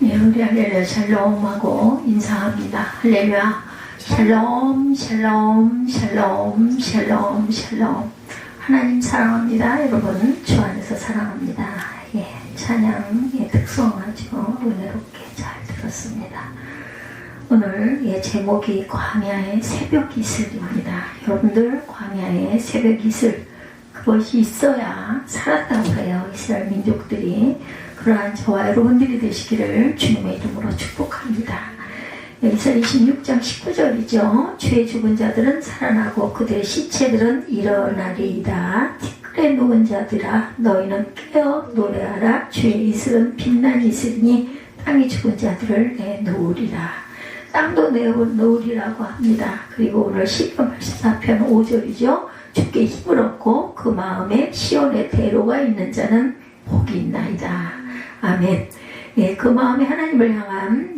예, 우리 할렐루야 샬롬하고 인사합니다. 할렐루야 샬롬 샬롬 샬롬 샬롬 샬롬. 하나님 사랑합니다. 여러분 주 안에서 사랑합니다. 예, 찬양의 특성 아주 은혜롭게 잘 들었습니다. 오늘 제목이 광야의 새벽 이슬입니다. 여러분들 광야의 새벽 이슬, 그것이 있어야 살았다고 해요. 이스라엘 민족들이. 그러한 저와 여러분들이 되시기를 주님의 이름으로 축복합니다. 여기서 26장 19절이죠. 죄 죽은 자들은 살아나고 그들의 시체들은 일어나리이다. 티끌에 누운 자들아 너희는 깨어 노래하라. 주의 이슬은 빛난 이슬이니 땅이 죽은 자들을 내놓으리라. 땅도 내놓으리라고 합니다. 그리고 오늘 시편 84편 5절이죠. 주께 힘을 얻고 그 마음에 시온의 대로가 있는 자는 복이 있나이다. 아멘. 예, 그 마음에 하나님을 향한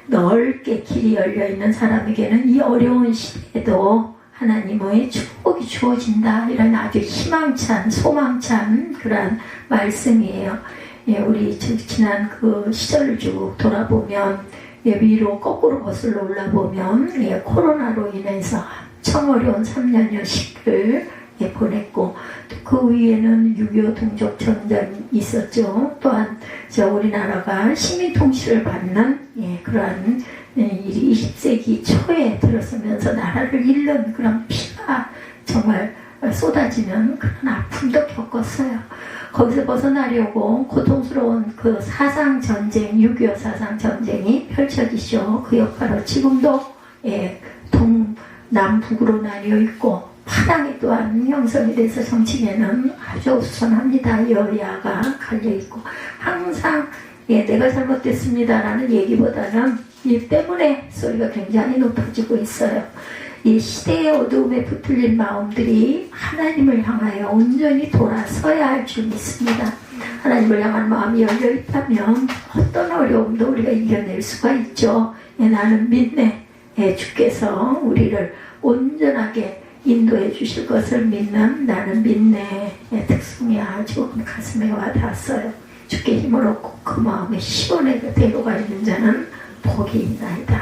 넓게 길이 열려있는 사람에게는 이 어려운 시대에도 하나님의 축복이 주어진다. 이런 아주 희망찬 소망찬 그런 말씀이에요. 예, 우리 지난 그 시절을 쭉 돌아보면 위로 거꾸로 거슬러 올라보면 코로나로 인해서 참 어려운 3년여 시기를 보냈고, 또 그 위에는 6.25 동족 전쟁이 있었죠. 또한 우리나라가 식민 통치를 받는 그러한 일이 20세기 초에 들어서면서 나라를 잃는 그런 피가 정말 쏟아지는 그런 아픔도 겪었어요. 거기서 벗어나려고 고통스러운 그 사상전쟁, 6.25 사상전쟁이 펼쳐지죠. 그 여파로 지금도 동남북으로 나뉘어 있고, 파당이 또한 형성이 돼서 정치계는 아주 우선합니다. 여야가 갈려있고, 항상 내가 잘못됐습니다라는 얘기보다는 이 때문에 소리가 굉장히 높아지고 있어요. 이 시대의 어두움에 붙들린 마음들이 하나님을 향하여 온전히 돌아서야 할 줄 믿습니다. 하나님을 향한 마음이 열려있다면 어떤 어려움도 우리가 이겨낼 수가 있죠. 나는 믿네. 주께서 우리를 온전하게 인도해 주실 것을 믿는 나는 믿네의 특성이 아주 가슴에 와닿았어요. 주께 힘을 얻고 그 마음에 시온의 대로가 있는 자는 복이 있나이다.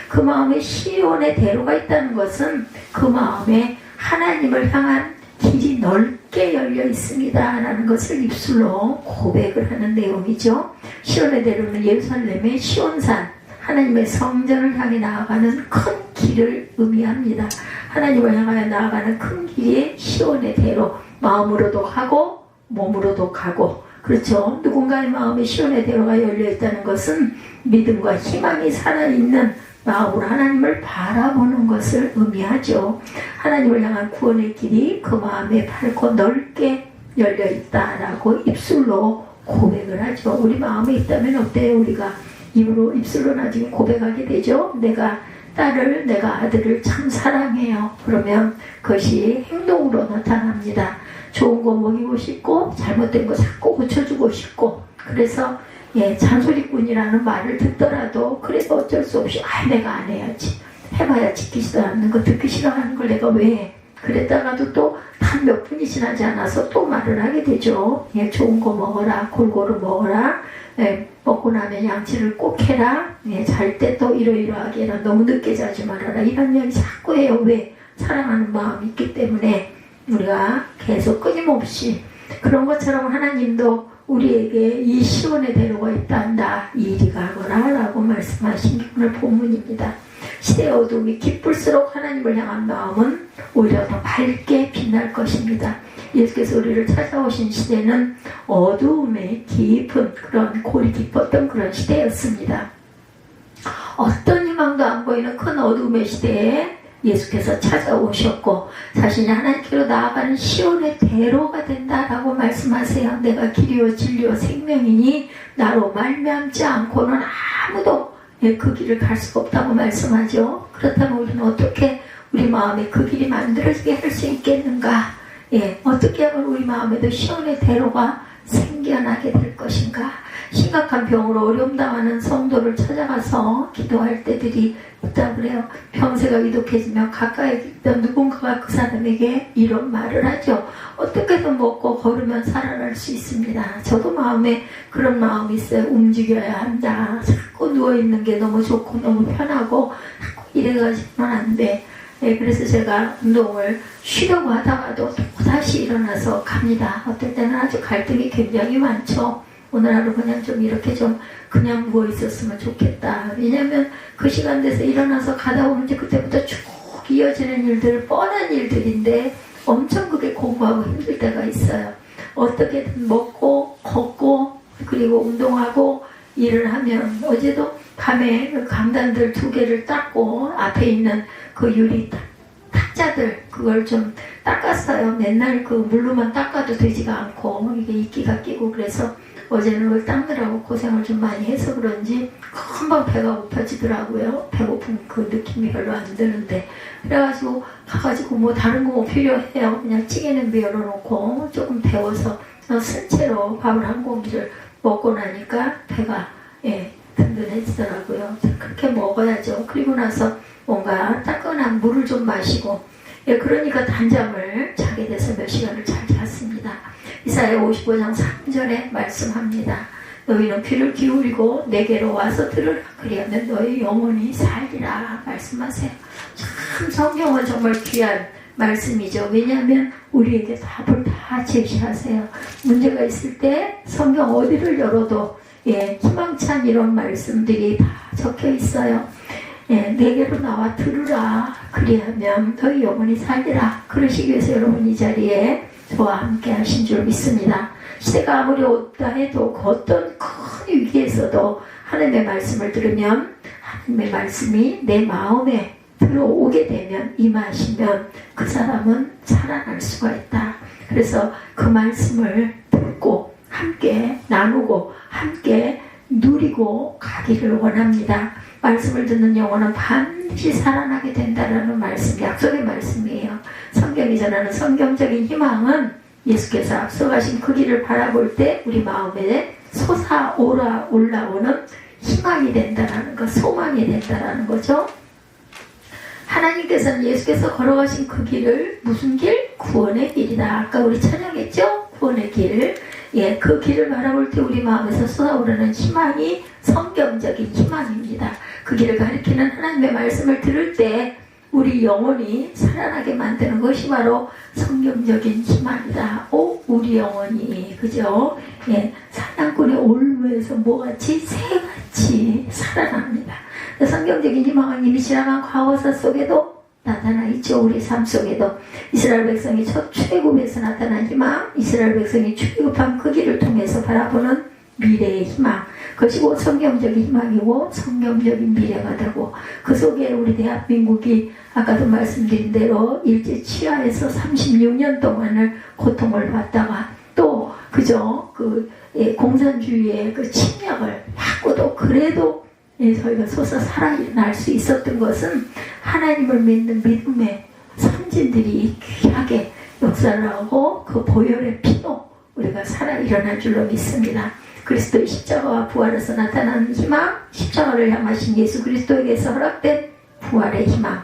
그 마음에 시온의 대로가 있다는 것은 그 마음에 하나님을 향한 길이 넓게 열려 있습니다 라는 것을 입술로 고백을 하는 내용이죠. 시온의 대로는 예루살렘의 시온산, 하나님의 성전을 향해 나아가는 큰 길을 의미합니다. 하나님을 향하여 나아가는 큰 길이 시온의 대로, 마음으로도 가고 몸으로도 가고, 그렇죠. 누군가의 마음에 시온의 대로가 열려있다는 것은 믿음과 희망이 살아있는 마음으로 하나님을 바라보는 것을 의미하죠. 하나님을 향한 구원의 길이 그 마음에 밝고 넓게 열려있다라고 입술로 고백을 하죠. 우리 마음에 있다면 어때요? 우리가 입술로 나중에 고백하게 되죠. 내가 딸을, 내가 아들을 참 사랑해요. 그러면 그것이 행동으로 나타납니다. 좋은 거 먹이고 싶고 잘못된 거 자꾸 고쳐주고 싶고, 그래서 잔소리꾼이라는 말을 듣더라도 그래도 어쩔 수 없이 내가 안 해야지, 해봐야 지키지도 않는 거, 듣기 싫어하는 걸 내가 왜 해? 그랬다가도 또 단 몇 분이 지나지 않아서 또 말을 하게 되죠. 좋은 거 먹어라, 골고루 먹어라, 먹고 나면 양치를 꼭 해라, 잘 때 또 이러이러하게 해라, 너무 늦게 자지 말아라, 이런 이야기 자꾸 해요. 왜? 사랑하는 마음이 있기 때문에. 우리가 계속 끊임없이 그런 것처럼 하나님도 우리에게 이 시온의 대로가 있단다, 이리 가거라 라고 말씀하신 오늘 본문입니다. 시대의 어둠이 깊을수록 하나님을 향한 마음은 오히려 더 밝게 빛날 것입니다. 예수께서 우리를 찾아오신 시대는 어두움의 깊은 그런 골이 깊었던 그런 시대였습니다. 어떤 희망도 안 보이는 큰 어두움의 시대에 예수께서 찾아오셨고, 자신이 하나님께로 나아가는 시온의 대로가 된다라고 말씀하세요. 내가 길이요 진리요 생명이니 나로 말미암지 않고는 아무도 그 길을 갈 수가 없다고 말씀하죠. 그렇다면 우리는 어떻게 우리 마음에 그 길이 만들어지게 할 수 있겠는가? 어떻게 하면 우리 마음에도 시온의 대로가 생겨나게 될 것인가? 심각한 병으로 어려움 당하는 성도를 찾아가서 기도할 때들이 있다 그래요. 병세가 위독해지면 가까이 있던 누군가가 그 사람에게 이런 말을 하죠. 어떻게든 먹고 걸으면 살아날 수 있습니다. 저도 마음에 그런 마음이 있어요. 움직여야 한다. 자꾸 누워있는 게 너무 좋고 너무 편하고 자꾸 이래가지고는 안 돼. 네, 그래서 제가 운동을 쉬려고 하다가도 또다시 일어나서 갑니다. 어떨 때는 아주 갈등이 굉장히 많죠. 오늘 하루 그냥 좀 이렇게 좀 그냥 누워 있었으면 좋겠다. 왜냐면 그 시간 돼서 일어나서 가다 보면 이제 그때부터 쭉 이어지는 일들, 뻔한 일들인데 엄청 그게 공부하고 힘들 때가 있어요. 어떻게든 먹고 걷고 그리고 운동하고 일을 하면 어제도 밤에 그 강단들 2개를 닦고 앞에 있는 그 유리 탁자들 그걸 좀 닦았어요. 맨날 그 물로만 닦아도 되지가 않고 이게 이끼가 끼고 그래서 어제는 그걸 닦느라고 고생을 좀 많이 해서 그런지 금방 배가 고파지더라고요. 배고픈 그 느낌이 별로 안 드는데 그래가지고 가가지고 뭐 다른 거 뭐 필요해요. 그냥 찌개냄비 열어놓고 조금 데워서 쓴 채로 밥을 한 공기를 먹고 나니까 배가 든든해지더라고요. 그렇게 먹어야죠. 그리고 나서 뭔가 따끈한 물을 좀 마시고 그러니까 단잠을 자게 돼서 몇 시간을 잘 잤습니다. 이사야 55장 3절에 말씀합니다. 너희는 귀를 기울이고 내게로 와서 들으라. 그리하면 너희 영혼이 살리라 말씀하세요. 참 성경은 정말 귀한 말씀이죠. 왜냐하면 우리에게 답을 다 제시하세요. 문제가 있을 때 성경 어디를 열어도 희망찬 이런 말씀들이 다 적혀 있어요. 내게로 나와 들으라. 그리하면 너희 영혼이 살리라. 그러시기 위해서 여러분 이 자리에 저와 함께 하신 줄 믿습니다. 시대가 아무리 없다 해도 그 어떤 큰 위기에서도 하나님의 말씀을 들으면 하나님의 말씀이 내 마음에 들어오게 되면 임하시면 그 사람은 살아날 수가 있다. 그래서 그 말씀을 듣고 함께 나누고 함께 누리고 가기를 원합니다. 말씀을 듣는 영혼은 반드시 살아나게 된다는 말씀, 약속의 말씀이에요. 성경이 전하는 성경적인 희망은 예수께서 앞서가신 그 길을 바라볼 때 우리 마음에 올라오는 희망이 된다는 것, 소망이 된다는 거죠. 하나님께서는 예수께서 걸어가신 그 길을 무슨 길? 구원의 길이다. 아까 우리 찬양했죠? 구원의 길. 그 길을 바라볼 때 우리 마음에서 쏟아오르는 희망이 성경적인 희망입니다. 그 길을 가리키는 하나님의 말씀을 들을 때 우리 영혼이 살아나게 만드는 것이 바로 성경적인 희망이다. 우리 영혼이 그죠? 사냥꾼의 올무에서 뭐같이 새같이 살아납니다. 성경적인 희망은 이미 지나간 과거사 속에도 나타나 있죠. 우리 삶 속에도 이스라엘 백성이 첫 출애굽에서 나타난 희망, 이스라엘 백성이 출애굽한 그 길을 통해서 바라보는 미래의 희망, 그것이 곧 성경적인 희망이고 성경적인 미래가 되고 그 속에 우리 대한민국이 아까도 말씀드린 대로 일제 치하에서 36년 동안을 고통을 받다가 또 그저 공산주의의 그 침략을 받고도 그래도 저희가 서서 살아날 수 있었던 것은 하나님을 믿는 믿음의 선진들이 귀하게 역사를 하고 그 보혈의 피로 우리가 살아 일어날 줄로 믿습니다. 그리스도의 십자가와 부활에서 나타나는 희망, 십자가를 향하신 예수 그리스도에게서 허락된 부활의 희망,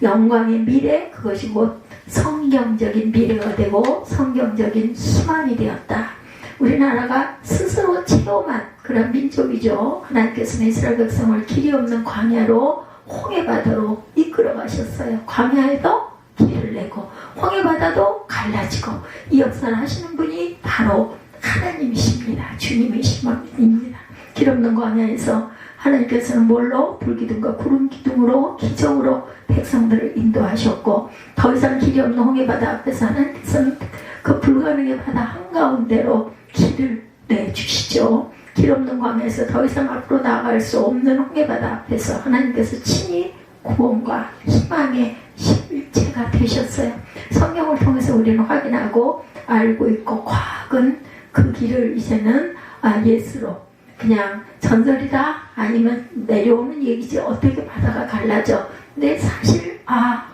영광의 미래, 그것이 곧 성경적인 미래가 되고 성경적인 희망이 되었다. 우리나라가 스스로 체험한 그런 민족이죠. 하나님께서는 이스라엘 백성을 길이 없는 광야로 홍해바다로 이끌어 가셨어요. 광야에도 길을 내고 홍해바다도 갈라지고 이 역사를 하시는 분이 바로 하나님이십니다. 주님이십니다. 길 없는 광야에서 하나님께서는 뭘로? 불기둥과 구름기둥으로 기적으로 백성들을 인도하셨고 더 이상 길이 없는 홍해바다 앞에서 하나님께서는 그 불가능의 바다 한가운데로 길을 내주시죠. 길 없는 광야에서 더 이상 앞으로 나아갈 수 없는 홍해바다 앞에서 하나님께서 친히 구원과 희망의 실체가 되셨어요. 성경을 통해서 우리는 확인하고 알고 있고 과학은 그 길을 이제는 예수로 그냥 전설이다 아니면 내려오는 얘기지 어떻게 바다가 갈라져. 근데 사실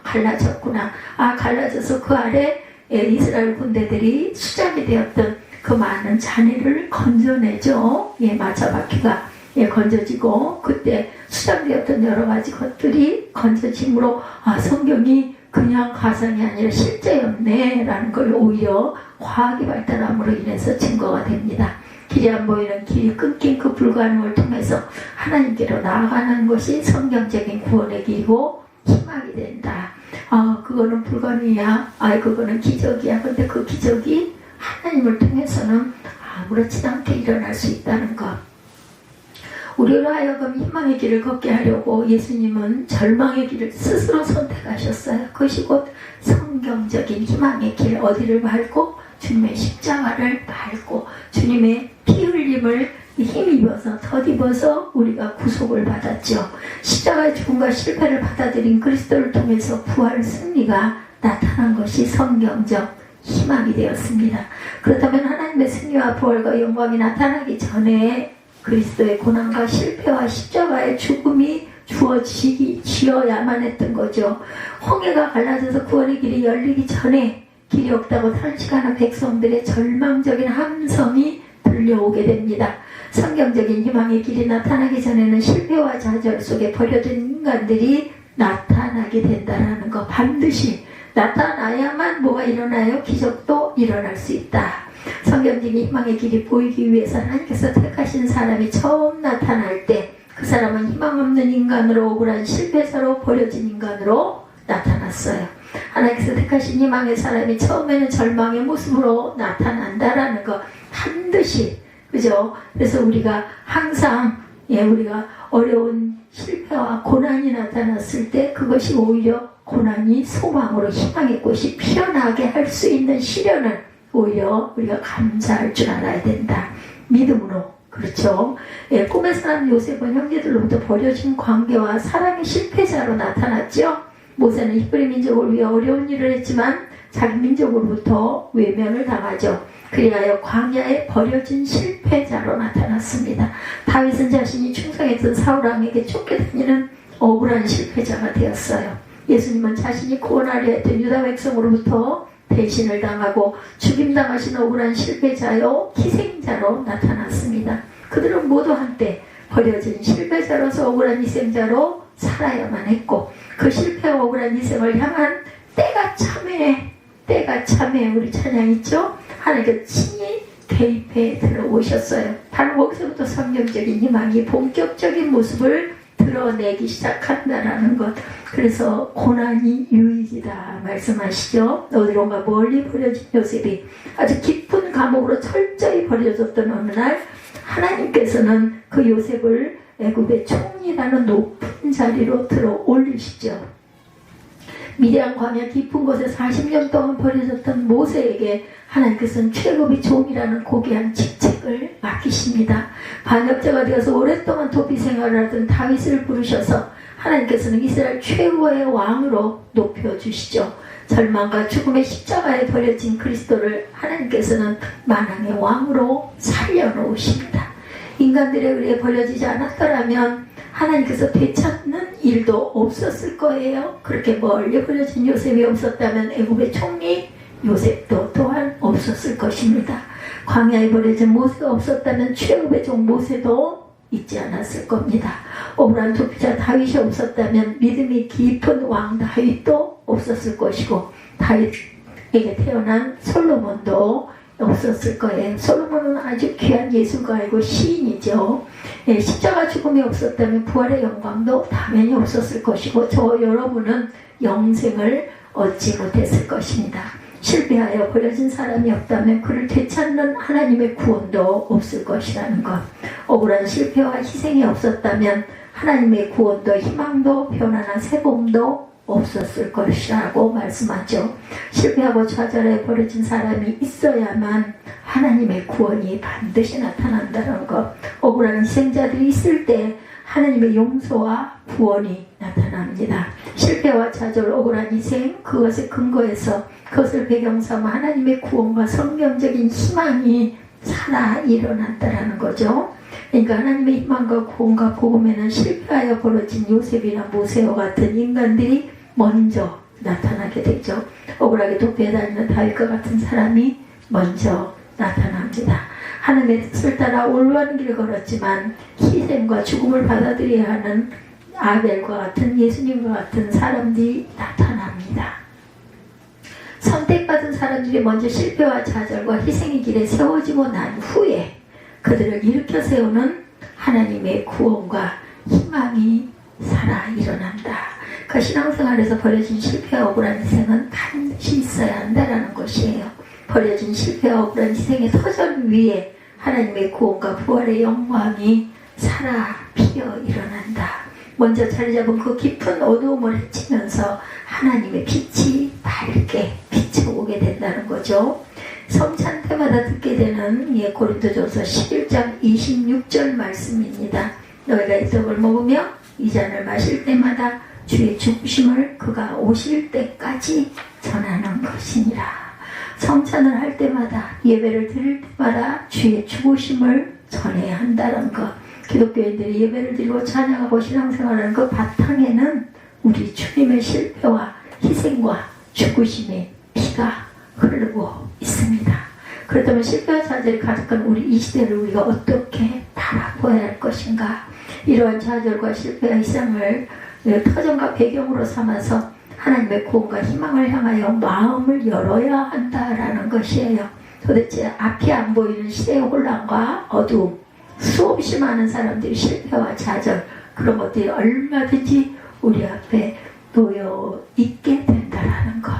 갈라졌구나. 갈라져서 그 아래 이스라엘 군대들이 수장이 되었던 그 많은 잔해를 건져내죠. 마차바퀴가 건져지고 그때 수장되었던 여러 가지 것들이 건져짐으로 성경이 그냥 가상이 아니라 실제였네 라는 걸 오히려 과학이 발달함으로 인해서 증거가 됩니다. 길이 안 보이는 길이 끊긴 그 불가능을 통해서 하나님께로 나아가는 것이 성경적인 구원의 길이고 희망이 된다. 그거는 불가능이야. 그거는 기적이야. 근데 그 기적이 하나님을 통해서는 아무렇지 않게 일어날 수 있다는 것. 우리로 하여금 희망의 길을 걷게 하려고 예수님은 절망의 길을 스스로 선택하셨어요. 그것이 곧 성경적인 희망의 길, 어디를 밟고 주님의 십자가를 밟고 주님의 피 흘림을 힘입어서 덧입어서 우리가 구속을 받았죠. 십자가의 죽음과 실패를 받아들인 그리스도를 통해서 부활 승리가 나타난 것이 성경적 희망이 되었습니다. 그렇다면 하나님의 승리와 부활과 영광이 나타나기 전에 그리스도의 고난과 실패와 십자가의 죽음이 지어야만 했던 거죠. 홍해가 갈라져서 구원의 길이 열리기 전에 길이 없다고 탄식하는 백성들의 절망적인 함성이 들려오게 됩니다. 성경적인 희망의 길이 나타나기 전에는 실패와 좌절 속에 버려진 인간들이 나타나게 된다는 거. 반드시 나타나야만 뭐가 일어나요? 기적도 일어날 수 있다. 성경적인 희망의 길이 보이기 위해서 하나님께서 택하신 사람이 처음 나타날 때 그 사람은 희망 없는 인간으로 억울한 실패자로 버려진 인간으로 나타났어요. 하나님께서 택하신 희망의 사람이 처음에는 절망의 모습으로 나타난다라는 거 반드시, 그죠? 그래서 우리가 항상 우리가 어려운 실패와 고난이 나타났을 때 그것이 오히려 고난이 소망으로 희망의 꽃이 피어나게 할 수 있는 시련을 오히려 우리가 감사할 줄 알아야 된다. 믿음으로. 그렇죠. 꿈에서 난 요셉은 형제들로부터 버려진 관계와 사랑의 실패자로 나타났죠. 모세는 히브리 민족을 위해 어려운 일을 했지만 자기 민족으로부터 외면을 당하죠. 그리하여 광야에 버려진 실패자로 나타났습니다. 다윗은 자신이 충성했던 사울왕에게 쫓겨다니는 억울한 실패자가 되었어요. 예수님은 자신이 구원하려 했던 유다 백성으로부터 배신을 당하고 죽임당하신 억울한 실패자요 희생자로 나타났습니다. 그들은 모두 한때 버려진 실패자로서 억울한 희생자로 살아야만 했고 그 실패와 억울한 희생을 향한 때가 참에 우리 찬양 있죠? 하나님께서 친히 개입해 들어오셨어요. 바로 거기서부터 성경적인 희망이 본격적인 모습을 드러내기 시작한다라는 것. 그래서 고난이 유익이다 말씀하시죠. 어디론가 멀리 버려진 요셉이 아주 깊은 감옥으로 철저히 버려졌던 어느 날 하나님께서는 그 요셉을 애굽의 총리라는 높은 자리로 들어 올리시죠. 미디안 광야 깊은 곳에 40년 동안 버려졌던 모세에게 하나님께서는 최고의 종이라는 고귀한 직책을 맡기십니다. 반역자가 되어서 오랫동안 도피 생활을 하던 다윗을 부르셔서 하나님께서는 이스라엘 최고의 왕으로 높여주시죠. 절망과 죽음의 십자가에 버려진 그리스도를 하나님께서는 만왕의 왕으로 살려놓으십니다. 인간들에 의해 버려지지 않았더라면 하나님께서 되찾는 일도 없었을 거예요. 그렇게 멀리 버려진 요셉이 없었다면 애굽의 총리 요셉도 또한 없었을 것입니다. 광야에 버려진 모세가 없었다면 최후의 종 모세도 있지 않았을 겁니다. 억울한 도피자 다윗이 없었다면 믿음이 깊은 왕 다윗도 없었을 것이고 다윗에게 태어난 솔로몬도 없었을 거예요. 솔로몬은 아주 귀한 예술가이고 시인이죠. 십자가 죽음이 없었다면 부활의 영광도 당연히 없었을 것이고 저 여러분은 영생을 얻지 못했을 것입니다. 실패하여 버려진 사람이 없다면 그를 되찾는 하나님의 구원도 없을 것이라는 것. 억울한 실패와 희생이 없었다면 하나님의 구원도 희망도 변화나 새봄도 없었을 것이라고 말씀하죠. 실패하고 좌절해 버려진 사람이 있어야만 하나님의 구원이 반드시 나타난다는 것. 억울한 희생자들이 있을 때 하나님의 용서와 구원이 나타납니다. 실패와 좌절, 억울한 희생, 그것에 근거해서 그것을 배경삼아 하나님의 구원과 성경적인 희망이 살아 일어난다라는 거죠. 그러니까 하나님의 희망과 구원과 복음에는 실패하여 벌어진 요셉이나 모세와 같은 인간들이 먼저 나타나게 되죠. 억울하게 도피해 다니는 다윗과 같은 사람이 먼저 나타납니다. 하나님의 뜻을 따라 올바른 길을 걸었지만 희생과 죽음을 받아들여야 하는 아벨과 같은 예수님과 같은 사람들이 나타납니다. 선택받은 사람들이 먼저 실패와 좌절과 희생의 길에 세워지고 난 후에 그들을 일으켜 세우는 하나님의 구원과 희망이 살아 일어난다. 그 신앙생활에서 버려진 실패와 억울한 희생은 반드시 있어야 한다는 것이에요. 버려진 실패와 억울한 희생의 터전 위에 하나님의 구원과 부활의 영광이 살아 피어 일어난다. 먼저 자리 잡은 그 깊은 어두움을 헤치면서 하나님의 빛이 밝게 비춰오게 된다는 거죠. 성찬 때마다 듣게 되는 고린도전서 11장 26절 말씀입니다. 너희가 이 떡을 먹으며 이 잔을 마실 때마다 주의 죽으심을 그가 오실 때까지 전하는 것이니라. 성찬을 할 때마다, 예배를 드릴 때마다 주의 죽으심을 전해야 한다는 것. 기독교인들이 예배를 드리고 찬양하고 신앙생활하는 그 바탕에는 우리 주님의 실패와 희생과 죽으심의 피가 흐르고 있습니다. 그렇다면 실패와 좌절이 가득한 우리 이 시대를 우리가 어떻게 바라보아야 할 것인가? 이러한 좌절과 실패와 희생을 터전과 배경으로 삼아서 하나님의 구원과 희망을 향하여 마음을 열어야 한다라는 것이에요. 도대체 앞이 안 보이는 시대의 혼란과 어두움, 수없이 많은 사람들이 실패와 좌절, 그런 것들이 얼마든지 우리 앞에 놓여 있게 된다라는 것.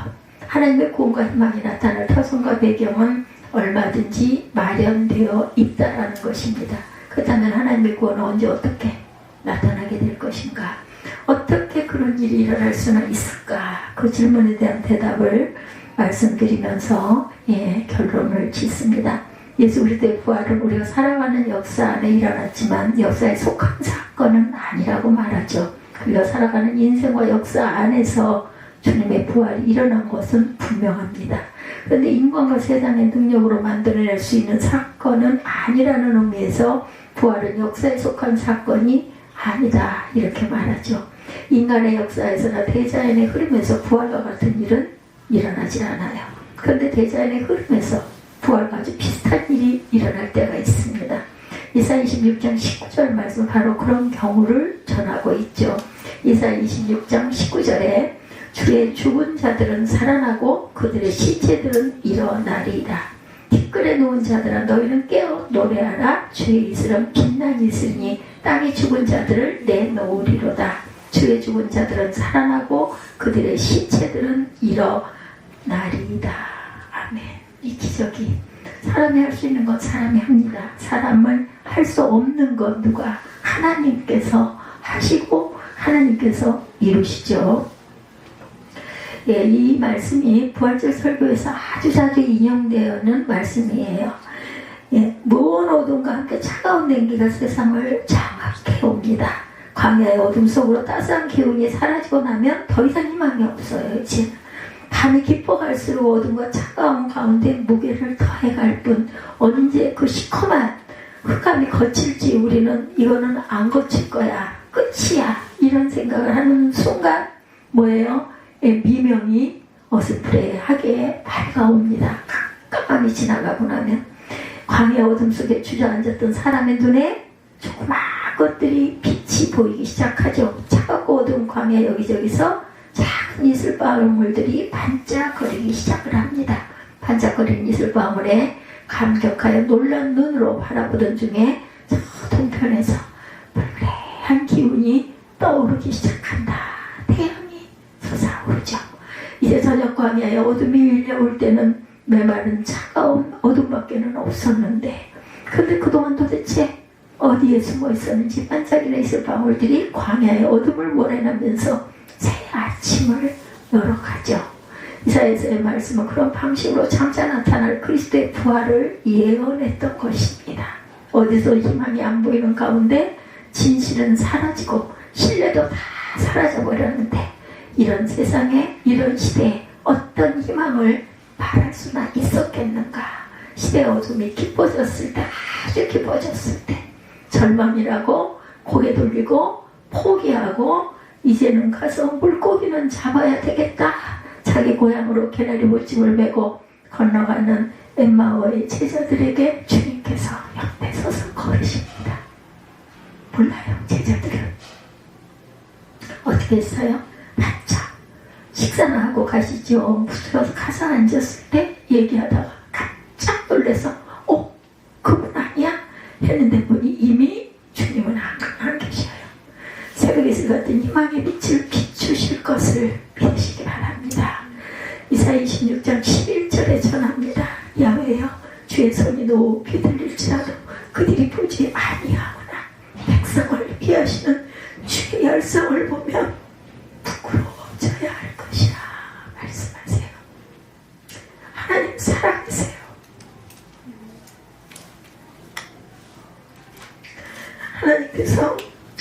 하나님의 구원과 희망이 나타날 터전과 배경은 얼마든지 마련되어 있다라는 것입니다. 그렇다면 하나님의 구원은 언제 어떻게 나타나게 될 것인가? 어떻게 그런 일이 일어날 수는 있을까? 그 질문에 대한 대답을 말씀드리면서 결론을 짓습니다. 예수 그리스도의 부활은 우리가 살아가는 역사 안에 일어났지만 역사에 속한 사건은 아니라고 말하죠. 우리가 살아가는 인생과 역사 안에서 주님의 부활이 일어난 것은 분명합니다. 그런데 인간과 세상의 능력으로 만들어낼 수 있는 사건은 아니라는 의미에서 부활은 역사에 속한 사건이 아니다 이렇게 말하죠. 인간의 역사에서나 대자연의 흐름에서 부활과 같은 일은 일어나지 않아요. 그런데 대자연의 흐름에서 부활과 아주 비슷한 일이 일어날 때가 있습니다. 이사야 26장 19절 말씀 바로 그런 경우를 전하고 있죠. 이사야 26장 19절에 주의 죽은 자들은 살아나고 그들의 시체들은 일어나리이다. 티끌에 누운 자들아 너희는 깨어 노래하라. 주의 이슬은 빛난 이슬이니 땅에 죽은 자들을 내놓으리로다. 주의 죽은 자들은 살아나고 그들의 시체들은 일어나리이다. 아멘. 이 기적이 사람이 할 수 있는 건 사람이 합니다. 사람을 할 수 없는 건 누가? 하나님께서 하시고 하나님께서 이루시죠. 이 말씀이 부활절 설교에서 아주 자주 인용되는 말씀이에요. 무언 어둠과 함께 차가운 냉기가 세상을 장악해 옵니다. 광야의 어둠 속으로 따스한 기운이 사라지고 나면 더 이상 희망이 없어요. 이제 밤이 깊어갈수록 어둠과 차가운 가운데 무게를 더해갈 뿐 언제 그 시커먼 흑암이 거칠지 우리는 이거는 안 거칠 거야. 끝이야. 이런 생각을 하는 순간 뭐예요? 미명이 어스프레하게 밝아옵니다. 깜깜이 지나가고 나면 광야 어둠 속에 주저앉았던 사람의 눈에 조그만 것들이 빛이 보이기 시작하죠. 차갑고 어두운 광야 여기저기서 작은 이슬방울들이 반짝거리기 시작을 합니다. 반짝거리는 이슬방울에 감격하여 놀란 눈으로 바라보던 중에 저 동편에서 불그레한 기운이 떠오르기 시작한다. 태양이 솟아오르죠. 이제 저녁 광야에 어둠이 밀려올 때는 메마른 차가운 어둠밖에는 없었는데 근데 그동안 도대체 어디에 숨어 있었는지 반짝이는 이슬방울들이 광야의 어둠을 몰아내면서 새 아침을 열어가죠. 이사야서의 말씀은 그런 방식으로 장차 나타날 그리스도의 부활을 예언했던 것입니다. 어디서 희망이 안 보이는 가운데 진실은 사라지고 신뢰도 다 사라져버렸는데 이런 세상에 이런 시대에 어떤 희망을 바랄 수나 있었겠는가. 시대의 어둠이 깊어졌을 때 아주 깊어졌을 때 절망이라고 고개 돌리고 포기하고 이제는 가서 물고기는 잡아야 되겠다. 자기 고향으로 개나리 모찜을 메고 건너가는 엠마오의 제자들에게 주님께서 옆에 서서 걸으십니다. 몰라요, 제자들은. 어떻게 했어요? 바짝 식사는 하고 가시죠. 붙들어서 가서 앉았을 때 얘기하다가 깜짝 놀라서 그분 아니야? 했는데 보니 이미 주님은 안 계셔요. 새벽에 같은 희망의 빛을 비추실 것을 믿으시기 바랍니다. 이사야 26장 11절에 전합니다. 야훼여, 주의 손이 높이 들릴지라도 그들이 보지 아니하구나. 백성을 위하시는 주의 열성을 보면 부끄러워져야 할 것이라 말씀하세요. 하나님 사랑하세요. 하나님께서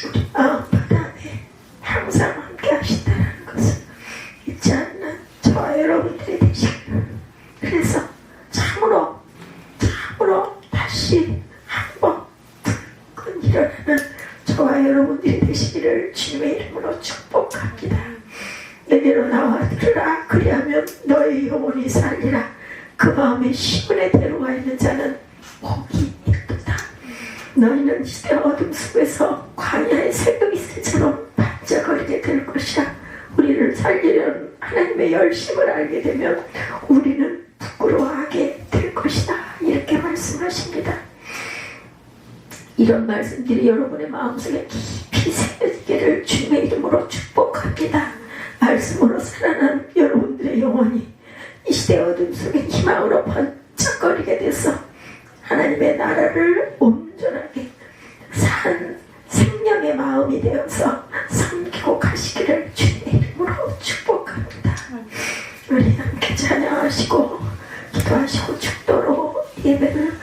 우리 마음바람에 항상 함께 하신다는 것을 잊지 않는 저와 여러분들이 되시기를. 그래서 참으로 다시 한번 불끈 일어나는 저와 여러분들이 되시기를 주님의 이름으로 축복합니다. 내게로 나와 들으라. 그리하면 너의 영혼이 살리라. 그 마음에 시온의 대로가 있는 자는 복이 있도다. 너희는 시대 어둠 속에서 광야의 새벽 이슬처럼 반짝거리게 될 것이라. 우리를 살리려는 하나님의 열심을 알게 되면 우리는 부끄러워하게 될 것이다. 이렇게 말씀하십니다. 이런 말씀들이 여러분의 마음속에 깊이 새겨지기를 주님의 이름으로 축복합니다. 말씀으로 살아난 여러분들의 영혼이 이 시대 어둠 속에 희망으로 번쩍거리게 돼서 하나님의 나라를 온전하게 산 생명의 마음이 되어서 섬기고 가시기를 주님의 이름으로 축복합니다. 우리 함께 찬양하시고 기도하시고 축도로 예배를